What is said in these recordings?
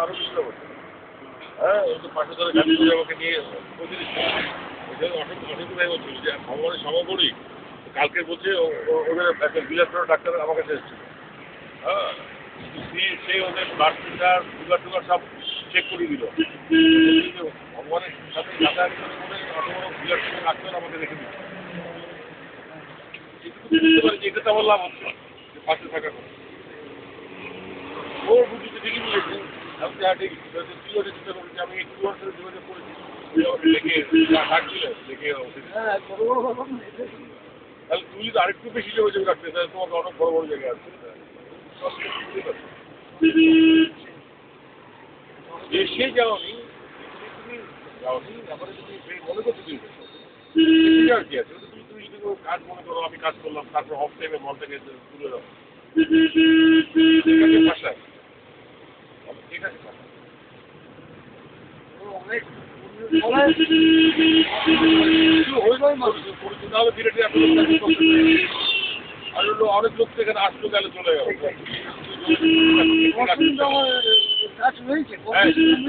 আরো চেষ্টা করছে। হ্যাঁ, ওই তো পাশে ধরে গাড়ি করে আমাকে নিয়ে প্রতিদিন অসংখ্য ভাই বলছিল যে ভগবানের সমাপনী কালকে বলছে ওদের একটা বিলাসপুরের ডাক্তার আমার কাছে এসেছিল। হ্যাঁ, সে ওদের ব্লাড প্রেশার সুগার টুগার সব চেক করে দিল। ভগবানের সাথে যাতায়াত করে বলে অত বড় বিলাসপুরের ডাক্তার আমাকে রেখে দিচ্ছে। বুঝতে পারি যে এটা তো আমার লাভ হচ্ছে যে পাশে থাকা করে। ও বুঝতে ঠিকই বলেছে। আমি ঠিক তুই ওটা চিন্তা করবি যে আমি একটু সাথে যোগাযোগ করেছি দেখে ডাকছিলেন দেখে তাহলে তুই যদি আরেকটু বেশি যোগাযোগ রাখতে তাহলে তোমাকে অনেক বড় বড় জায়গায় আসছে। এসে যাওনি তুমি যাওনি তারপরে তুমি মনে করছো তুমি আর কি আছে তুমি যদি কাজ মনে করো আমি কাজ করলাম তারপর অফ টাইমে মলটাকে তুলে দাও ভাষায় ঠিক আছে অনেক তাহলে ধীরে আর হলো অনেক লোক তো এখানে আসলো গেলে চলে গেল।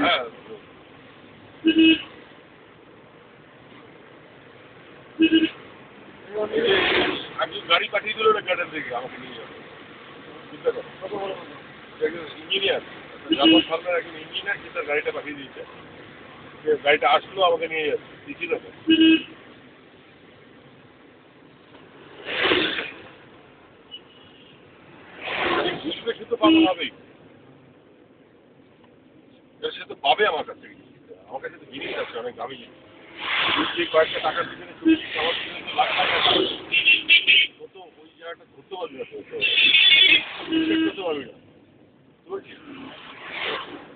হ্যাঁ একজন গাড়ি পাঠিয়ে দিল না গার্ডেন থেকে আমাকে নিয়ে যাবে চিন্তা করো কত বড় একজন ইঞ্জিনিয়ার জাপান সরকার একজন ইঞ্জিনিয়ার সে তার গাড়িটা পাঠিয়ে দিয়েছে গাড়িটা আসলো আমাকে নিয়ে যাচ্ছে দিচ্ছি না বুঝবে সে তো পাবে হবেই সে তো পাবে আমার কাছে আমার কাছে তো জিনিস আছে অনেক দামি জিনিস যে কয়েকটা টাকার পিছনে আমার পিছনে তো লাখ টাকা তো ওই জায়গাটা ধরতে পারবি না করতে পারবি না বলছি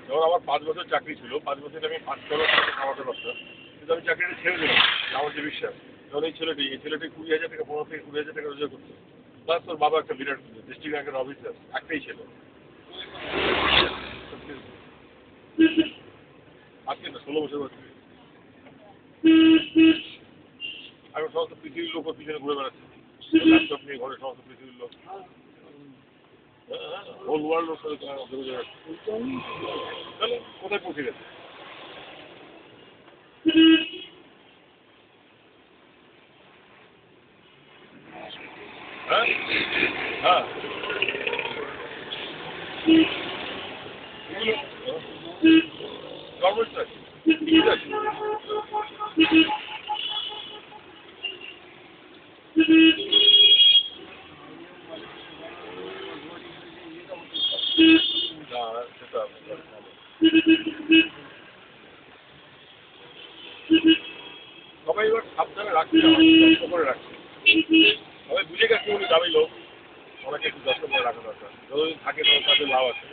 যখন আমার 5 বছর চাকরি ছিল 5 বছর আমি 5-6 লাখ টাকা খাওয়াতে পারতাম কিন্তু আমি চাকরিটা ছেড়ে দিলাম আমার যে বিশ্বাস যখন এই ছেলেটি 20,000 টাকা 15 থেকে 20,000 টাকা রোজগার করতো প্লাস তোর বাবা একটা বিরাট ডিস্ট্রিক্ট ব্যাংকের অফিসার একটাই ছিল আজকে না 16 বছর বয়স আমি সমস্ত পৃথিবীর লোক পিছনে ঘুরে বেড়াচ্ছি ল্যাপটপ নিয়ে ঘরে সমস্ত পৃথিবীর লোক হোল ওয়ার্ল্ড লোক ঘুরে বেড়াচ্ছে তাহলে কোথায় পৌঁছে গেছে হ্যাঁ হ্যাঁ গভর্নমেন্ট আছে ঠিক আছে সবাই এবার সাবধানে রাখছে যত্ন করে রাখছে সবাই বুঝে গেছে উনি দামি লোক ওনাকে একটু যত্ন করে রাখা দরকার যতদিন থাকে তখন তাদের লাভ আছে